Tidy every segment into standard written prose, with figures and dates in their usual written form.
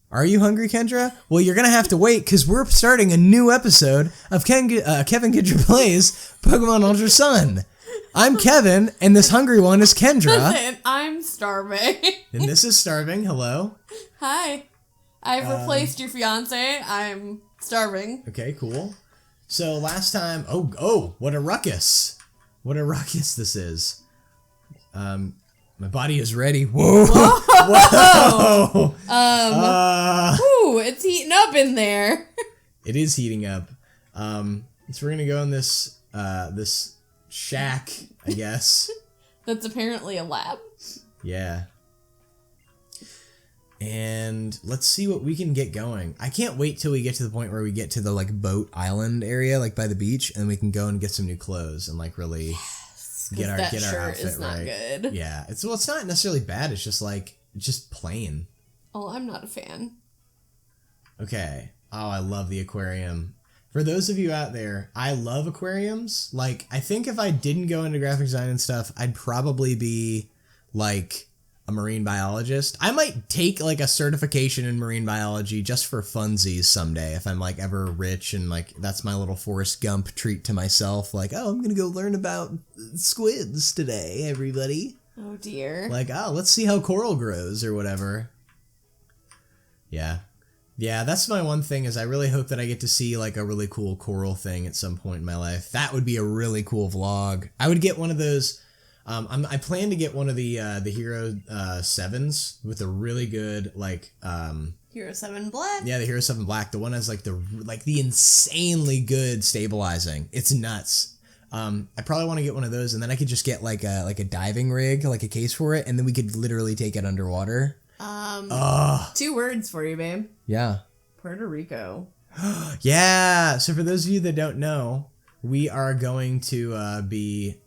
Are you hungry, Kendra? Well, you're going to have to wait because we're starting a new episode of Kevin Kendra Plays Pokemon Ultra Sun. I'm Kevin, and this hungry one is Kendra. And I'm starving. And this is Starving. Hello. Hi. I've replaced your fiance. I'm starving. Okay, cool. So last time... Oh, what a ruckus. What a ruckus this is. My body is ready. Whoa! Whoa! Ooh, it's heating up in there. It is heating up. So we're gonna go in this this shack, I guess. That's apparently a lab. Yeah. And let's see what we can get going. I can't wait till we get to the point where we get to the like boat island area, like by the beach, and we can go and get some new clothes and like really. Get our outfit is not right. good. Yeah, it's not necessarily bad. It's just plain. Oh, I'm not a fan. Okay. Oh, I love the aquarium. For those of you out there, I love aquariums. Like, I think if I didn't go into graphic design and stuff, I'd probably be like a marine biologist. I might take like a certification in marine biology just for funsies someday if I'm like ever rich and like that's my little Forrest Gump treat to myself. Like, oh, I'm gonna go learn about squids today, everybody. Oh dear. Like, oh, let's see how coral grows or whatever. Yeah, that's my one thing is I really hope that I get to see like a really cool coral thing at some point in my life. That would be a really cool vlog. I would get one of those. I plan to get one of the Hero 7s with a really good like Hero 7 Black. Yeah, the Hero 7 Black. The one has like the insanely good stabilizing. It's nuts. I probably want to get one of those, and then I could just get like a diving rig, like a case for it, and then we could literally take it underwater. 2 words for you, babe. Yeah. Puerto Rico. Yeah. So for those of you that don't know, we are going to be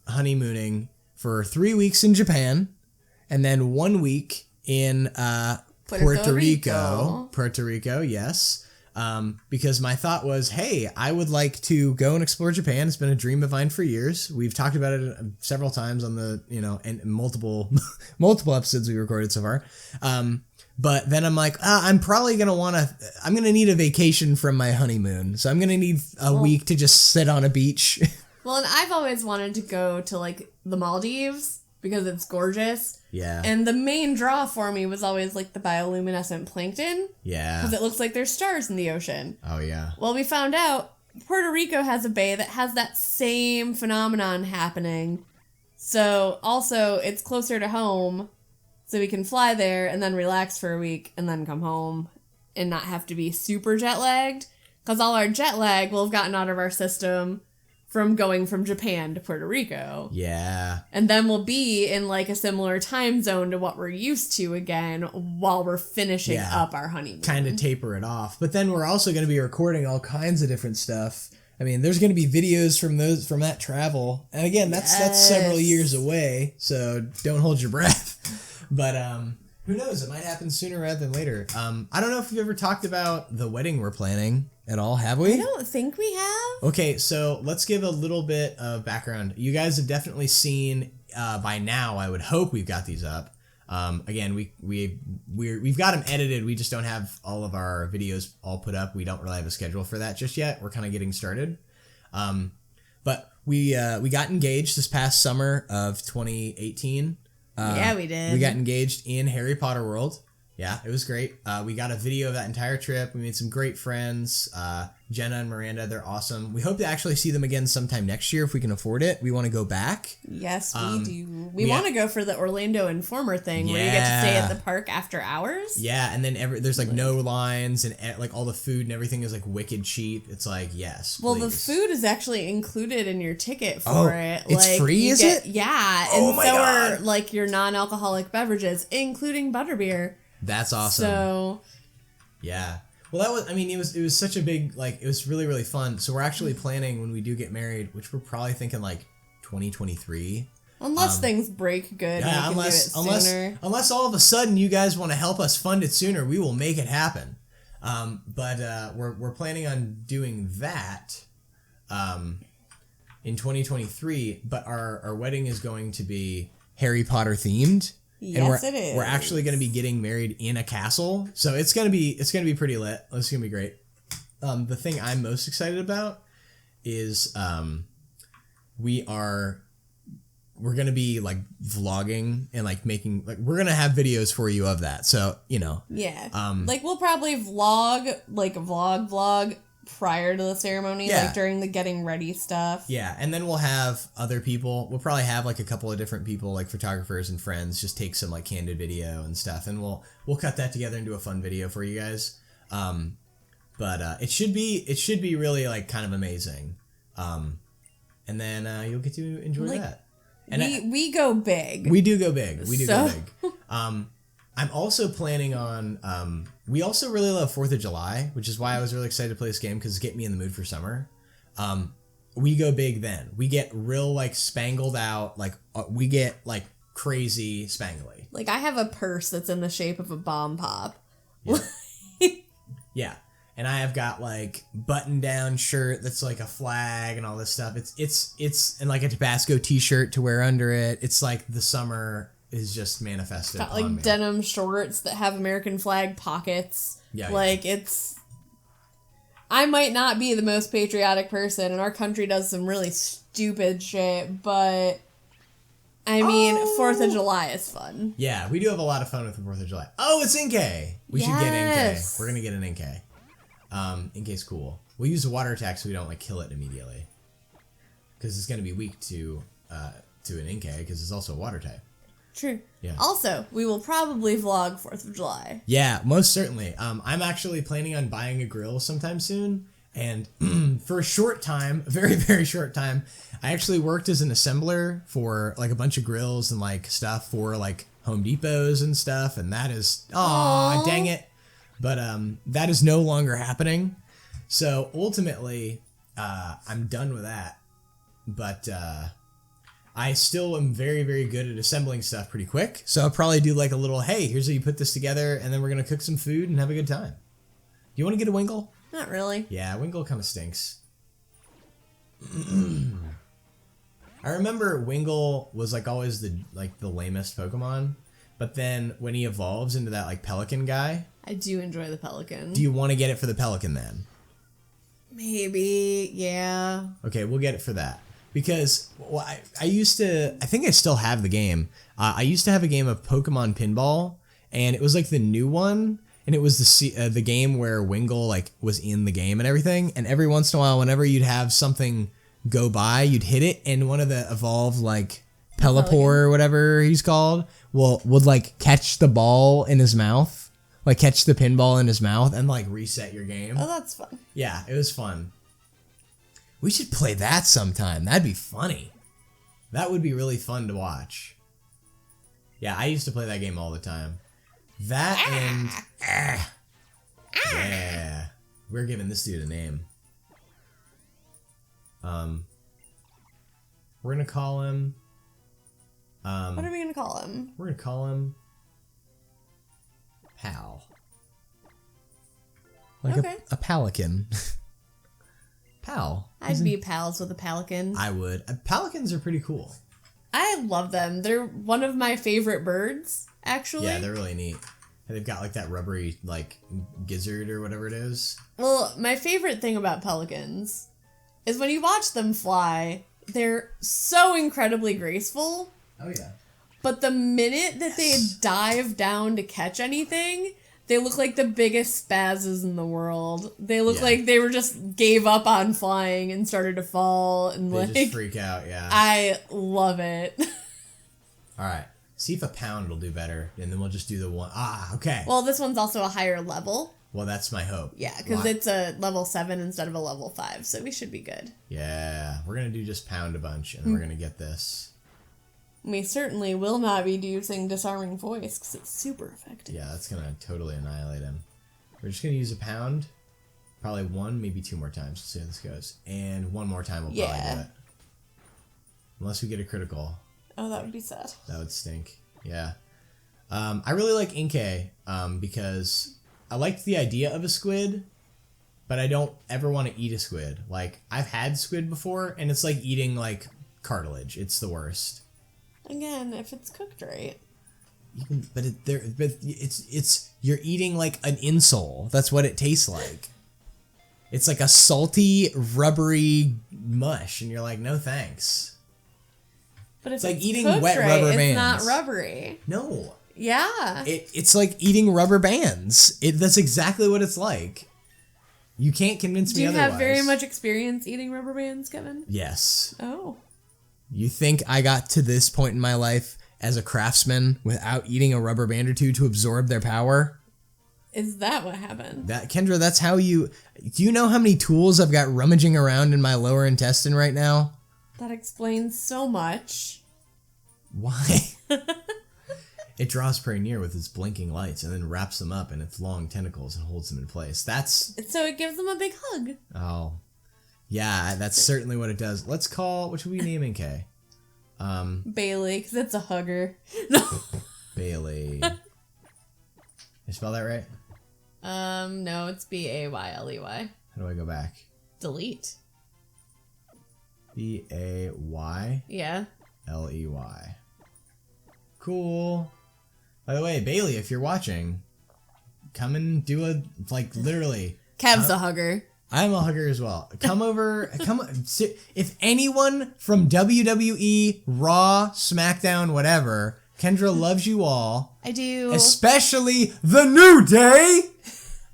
honeymooning for 3 weeks in Japan and then 1 week in Puerto Rico. Puerto Rico, yes. Because my thought was, hey, I would like to go and explore Japan. It's been a dream of mine for years. We've talked about it several times on the, and multiple episodes we recorded so far. But then I'm like, I'm probably going to I'm going to need a vacation from my honeymoon. So I'm going to need a week to just sit on a beach. Well, and I've always wanted to go to, like, the Maldives because it's gorgeous. Yeah. And the main draw for me was always, like, the bioluminescent plankton. Yeah. Because it looks like there's stars in the ocean. Oh, yeah. Well, we found out Puerto Rico has a bay that has that same phenomenon happening. So, also, it's closer to home, so we can fly there and then relax for a week and then come home and not have to be super jet-lagged. Because all our jet lag will have gotten out of our system from going from Japan to Puerto Rico. Yeah. And then we'll be in like a similar time zone to what we're used to again while we're finishing up our honeymoon. Kind of taper it off. But then we're also going to be recording all kinds of different stuff. I mean, there's going to be videos from that travel. And again, that's several years away, so don't hold your breath. But who knows? It might happen sooner rather than later. I don't know if we've ever talked about the wedding we're planning at all, have we? I don't think we have. Okay, so let's give a little bit of background. You guys have definitely seen by now. I would hope we've got these up. Again, we've got them edited. We just don't have all of our videos all put up. We don't really have a schedule for that just yet. We're kind of getting started. But we got engaged this past summer of 2018. Yeah, we did. We got engaged in Harry Potter World. Yeah, it was great. We got a video of that entire trip. We made some great friends. Jenna and Miranda, they're awesome. We hope to actually see them again sometime next year if we can afford it. We want to go back. Yes, we do. We want to go for the Orlando Informer thing where you get to stay at the park after hours. Yeah, and then there's like no lines and like all the food and everything is like wicked cheap. It's like, yes, well, please. the food is actually included in your ticket for it. It's like, free, is it? Yeah, Oh and my so God. are like your non-alcoholic beverages, including butterbeer. That's awesome. So, yeah. Well, it was such a big, like, it was really, really fun. So we're actually planning when we do get married, which we're probably thinking like 2023. Unless things break good, yeah, we can do it sooner. Unless all of a sudden you guys want to help us fund it sooner, we will make it happen. But we're planning on doing that in 2023. But our wedding is going to be Harry Potter themed. Yes, it is. We're actually going to be getting married in a castle, so it's gonna be pretty lit. It's gonna be great. The thing I'm most excited about is we're gonna be like vlogging and like making like we're gonna have videos for you of that. So yeah, like we'll probably vlog like a vlog prior to the ceremony, like during the getting ready stuff. Yeah, and then we'll have other people. We'll probably have like a couple of different people, like photographers and friends, just take some like candid video and stuff, and we'll cut that together and do a fun video for you guys. But it should be really like kind of amazing. And then you'll get to enjoy that. And we go big. We do go big. Go big. I'm also planning on. We also really love 4th of July, which is why I was really excited to play this game because it get me in the mood for summer. We go big then. We get real like spangled out. Like we get like crazy spangly. Like I have a purse that's in the shape of a bomb pop. Yeah. Yeah. And I have got like button down shirt that's like a flag and all this stuff. It's and like a Tabasco t-shirt to wear under it. It's like the summer is just manifested. Got like denim shorts that have American flag pockets. Yeah. Like it's. I might not be the most patriotic person, and our country does some really stupid shit, but I mean, 4th of July is fun. Yeah, we do have a lot of fun with the 4th of July. Oh, it's Inkay. We should get Inkay. We're gonna get an Inkay. Inkay's cool. We'll use a water attack so we don't like kill it immediately, because it's gonna be weak to an Inkay because it's also a water type. True. Yeah. Also, we will probably vlog 4th of July. Yeah, most certainly. I'm actually planning on buying a grill sometime soon, and for a short time, a very very short time, I actually worked as an assembler for like a bunch of grills and like stuff for like Home Depots and stuff, and that is dang it. But that is no longer happening. So ultimately, I'm done with that. But I still am very, very good at assembling stuff pretty quick. So I'll probably do like a little, hey, here's how you put this together, and then we're going to cook some food and have a good time. Do you want to get a Wingle? Not really. Yeah, Wingle kind of stinks. I remember Wingle was like always the lamest Pokemon. But then when he evolves into that like Pelican guy, I do enjoy the Pelican. do you want to get it for the Pelican then? Maybe, yeah. Okay, we'll get it for that. Because I think I still have the game. I used to have a game of Pokemon Pinball, and it was like the new one, and it was the game where Wingle like was in the game and everything. And every once in a while, whenever you'd have something go by, you'd hit it, and one of the evolved like Pelipper or whatever he's called would like catch the ball in his mouth, like catch the pinball in his mouth and like reset your game. Oh, that's fun. Yeah, it was fun. We should play that sometime. That'd be funny. That would be really fun to watch. Yeah, I used to play that game all the time. That and yeah, we're giving this dude a name. We're gonna call him. What are we gonna call him? We're gonna call him Pal. Like a pelican. Pal. I'd be pals with a pelican. I would. Pelicans are pretty cool. I love them. They're one of my favorite birds, actually. Yeah, they're really neat. And they've got like that rubbery like gizzard or whatever it is. Well, my favorite thing about pelicans is when you watch them fly, they're so incredibly graceful. Oh yeah. But the minute that they dive down to catch anything, they look like the biggest spazzes in the world. They look like they were just gave up on flying and started to fall and they like just freak out, yeah. I love it. Alright. See if a pound will do better, and then we'll just do the one. Okay. Well, this one's also a higher level. Well, that's my hope. Yeah, because it's a level 7 instead of a level 5, so we should be good. Yeah, we're gonna do just pound a bunch, and we're gonna get this. We certainly will not be using Disarming Voice, because it's super effective. Yeah, that's gonna totally annihilate him. We're just gonna use a pound. Probably one, maybe two more times. Let's see how this goes. And one more time we'll probably do it. Unless we get a critical. Oh, that would be sad. That would stink. Yeah. I really like Inkay, because I liked the idea of a squid, but I don't ever want to eat a squid. Like, I've had squid before, and it's like eating, like, cartilage. It's the worst. Again, if it's cooked right. it's you're eating like an insole. That's what it tastes like. It's like a salty, rubbery mush, and you're like, no thanks. But it's like eating wet right, rubber bands. It's not rubbery. No. Yeah. It's like eating rubber bands. That's exactly what it's like. You can't convince me otherwise. Do you have very much experience eating rubber bands, Kevin? Yes. Oh. You think I got to this point in my life as a craftsman without eating a rubber band or two to absorb their power? Is that what happened? Kendra, that's how you... Do you know how many tools I've got rummaging around in my lower intestine right now? That explains so much. Why? It draws prey near with its blinking lights and then wraps them up in its long tentacles and holds them in place. So it gives them a big hug. Oh. Yeah, that's certainly what it does. Let's call... What should we name Kay? Bailey, because it's a hugger. No. Bailey. Did I spell that right? No, it's Bayley. How do I go back? Delete. Bayley. Yeah. Cool. By the way, Bailey, if you're watching, come and do literally. Kev's a hugger. I'm a hugger as well. Come over. If anyone from WWE, Raw, SmackDown, whatever, Kendra loves you all. I do. Especially The New Day.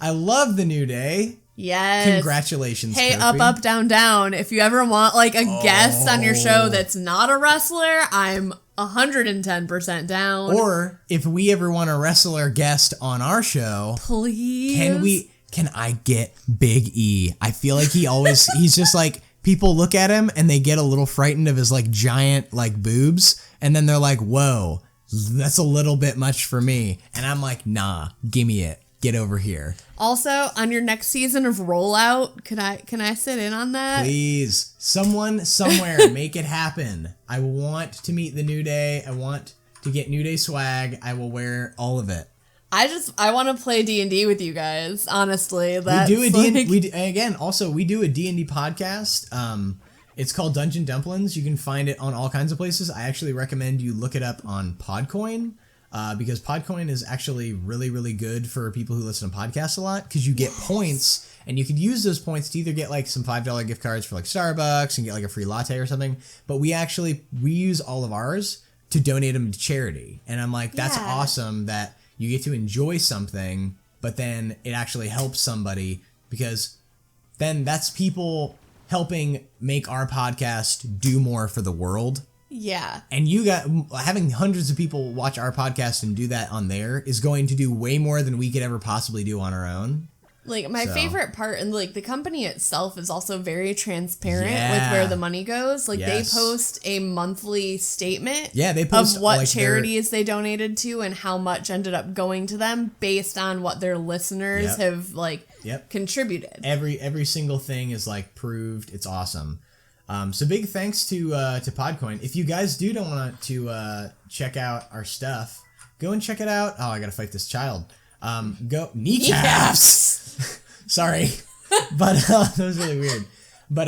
I love The New Day. Yes. Congratulations, Hey, Kofi. up, down, down. If you ever want a guest on your show that's not a wrestler, I'm 110% down. Or if we ever want a wrestler guest on our show, please. Can I get Big E? I feel like he's just like, people look at him and they get a little frightened of his giant boobs. And then they're like, whoa, that's a little bit much for me. And I'm like, nah, gimme it. Get over here. Also, on your next season of Rollout, can I sit in on that? Please, someone somewhere make it happen. I want to meet the New Day. I want to get New Day swag. I will wear all of it. I want to play D&D with you guys. Honestly, we do a D&D. We do a D&D podcast. It's called Dungeon Dumplings. You can find it on all kinds of places. I actually recommend you look it up on Podcoin. Because Podcoin is actually really, really good for people who listen to podcasts a lot, because you get points, and you could use those points to either get some $5 gift cards for Starbucks and get a free latte or something. But we use all of ours to donate them to charity. And I'm like, that's awesome that you get to enjoy something, but then it actually helps somebody, because then that's people helping make our podcast do more for the world. Yeah. And having hundreds of people watch our podcast and do that on there is going to do way more than we could ever possibly do on our own. My favorite part, and the company itself is also very transparent with where the money goes. They post a monthly statement they post of what charities they donated to and how much ended up going to them based on what their listeners have contributed. Every single thing is proved. It's awesome. So big thanks to Podcoin. If you guys do don't want to check out our stuff, go and check it out. Oh, I gotta fight this child. Go kneecaps. Sorry, but that was really weird. But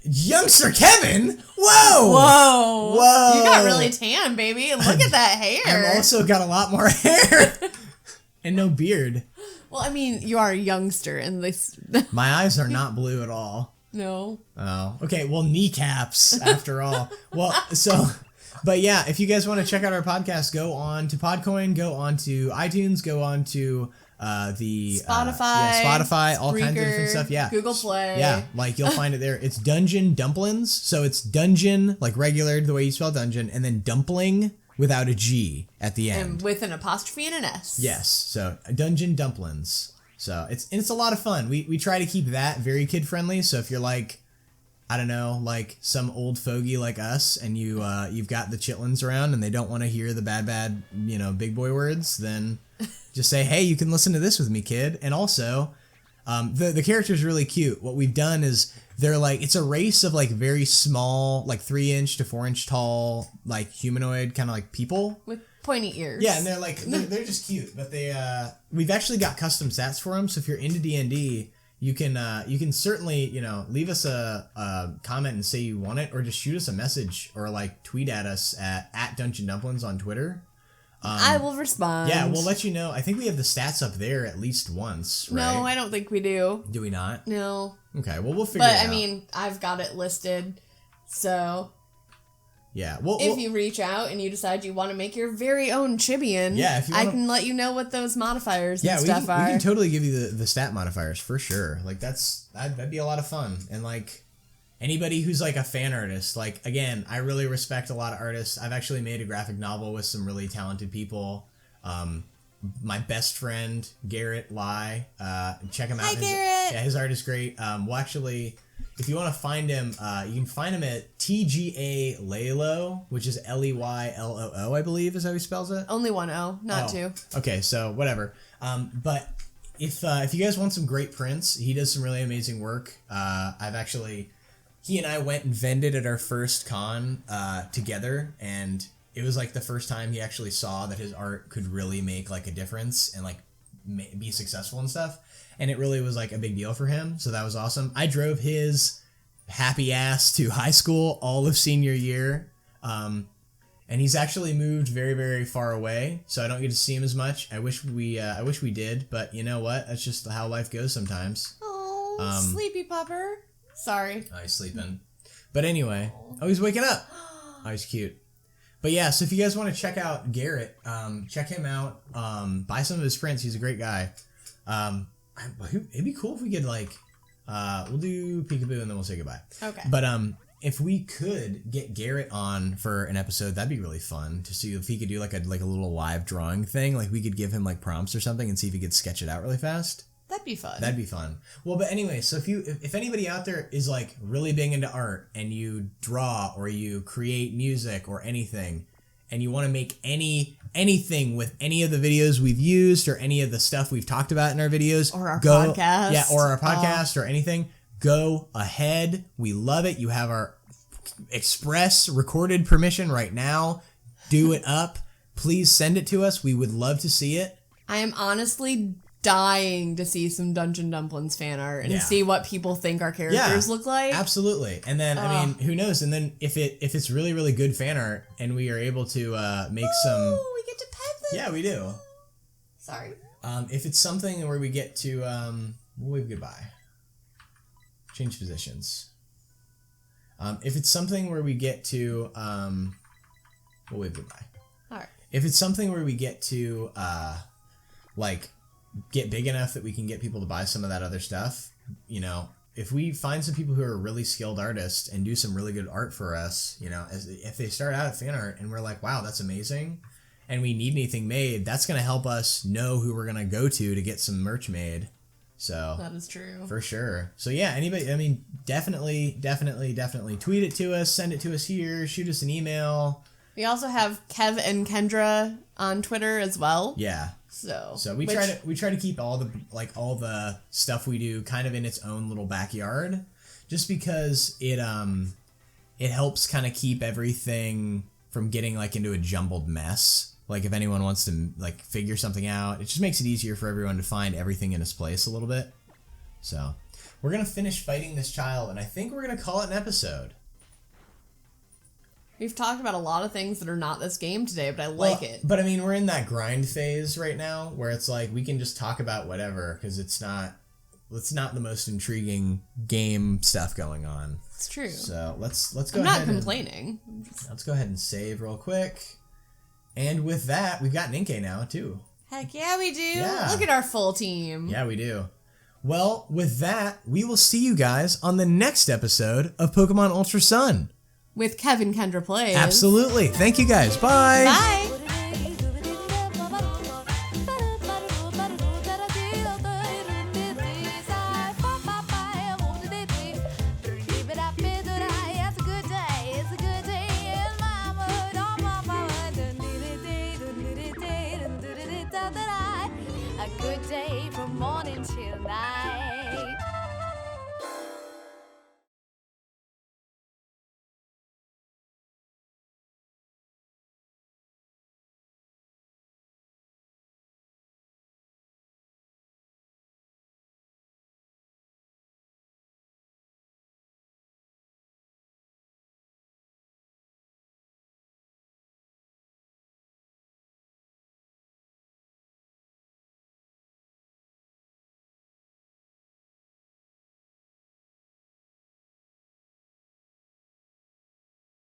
youngster Kevin, whoa, you got really tan, baby. Look at that hair. I've also got a lot more hair and no beard. Well, I mean, you are a youngster, and this. My eyes are not blue at all. No. Oh, okay. Well, kneecaps after all. But yeah, if you guys want to check out our podcast, go on to Podcoin, go on to iTunes, go on to the Spotify, all kinds of different stuff. Yeah. Google Play. Yeah. You'll find it there. It's Dungeon Dumplings. So it's dungeon, regular, the way you spell dungeon, and then dumpling without a G at the end. And with an apostrophe and an S. Yes. So Dungeon Dumplings. So it's a lot of fun. We try to keep that very kid friendly. So if you're I don't know, some old fogey like us, and you've got the chitlins around and they don't want to hear the bad big boy words, then just say, hey, you can listen to this with me, kid. And also, the character's really cute. What we've done is they're it's a race of very small, 3-inch to 4-inch tall, humanoid kind of people with pointy ears. Yeah, and they're just cute. But we've actually got custom stats for them. So if you're into D&D, you can certainly leave us a comment and say you want it, or just shoot us a message or tweet at us at Dungeon Dumplings on Twitter. I will respond. Yeah, we'll let you know. I think we have the stats up there at least once, right? No, I don't think we do. Do we not? No. Okay, well, we'll figure it out. But, I mean, I've got it listed, so... Yeah, well... If you reach out and you decide you want to make your very own Chibian, yeah, if you I can let you know what those modifiers and stuff are. Yeah, we can totally give you the stat modifiers, for sure. Like, that'd be a lot of fun. And, like... Anybody who's like a fan artist, like, again, I really respect a lot of artists. I've actually made a graphic novel with some really talented people. My best friend, Garrett Lai, check him out. Hi, Garrett! Yeah, his art is great. Well, actually, if you want to find him, you can find him at TGA Laylo, which is Leyloo, I believe is how he spells it. Only one O, not two. Okay, so whatever. But if you guys want some great prints, he does some really amazing work. He and I went and vended at our first con together, and it was like the first time he actually saw that his art could really make like a difference and like be successful and stuff. And it really was like a big deal for him. So that was awesome. I drove his happy ass to high school all of senior year. And he's actually moved very, very far away, so I don't get to see him as much. I wish we did, but you know what? That's just how life goes sometimes. Oh, sleepy pupper. Sorry. Oh, he's sleeping. But anyway. Oh, he's waking up. Oh, he's cute. But yeah, so if you guys want to check out Garrett, check him out. Buy some of his prints. He's a great guy. It'd be cool if we could like, we'll do peekaboo and then we'll say goodbye. Okay. But if we could get Garrett on for an episode, that'd be really fun to see if he could do like a little live drawing thing. Like we could give him like prompts or something and see if he could sketch it out really fast. That'd be fun. That'd be fun. Well, but anyway, so if anybody out there is like really big into art and you draw or you create music or anything and you want to make anything with any of the videos we've used or any of the stuff we've talked about in our videos or our podcast. Yeah, or our podcast or anything, go ahead. We love it. You have our express recorded permission right now. Do it up. Please send it to us. We would love to see it. I am honestly dying to see some Dungeon Dumplings fan art and see what people think our characters look like. Absolutely. And then I mean, who knows? And then if it's really, really good fan art and we are able to make some, we get to pet them. Yeah, we do. Sorry. If it's something where we get to we'll wave goodbye. Change positions. If it's something where we get to we'll wave goodbye. All right. If it's something where we get to like get big enough that we can get people to buy some of that other stuff, you know, if we find some people who are really skilled artists and do some really good art for us, you know, if they start out at fan art and we're like, wow, that's amazing, and we need anything made, that's going to help us know who we're going to go to get some merch made. So that is true. For sure. So yeah, anybody, I mean, definitely tweet it to us, send it to us here, shoot us an email. We also have Kev and Kendra on Twitter as well. Yeah. So we try to keep all the stuff we do kind of in its own little backyard, just because it helps kind of keep everything from getting like into a jumbled mess. Like if anyone wants to like figure something out, it just makes it easier for everyone to find everything in its place a little bit. So we're gonna finish fighting this child, and I think we're gonna call it an episode. We've talked about a lot of things that are not this game today, but I like it. But I mean, we're in that grind phase right now where it's like we can just talk about whatever because it's not the most intriguing game stuff going on. It's true. So let's go I'm ahead. Not complaining. Let's go ahead and save real quick. And with that, we've got Ninke now too. Heck yeah, we do. Yeah. Look at our full team. Yeah, we do. Well, with that, we will see you guys on the next episode of Pokemon Ultra Sun. With Kevin Kendra Plays. Absolutely. Thank you guys. Bye. Bye. A good day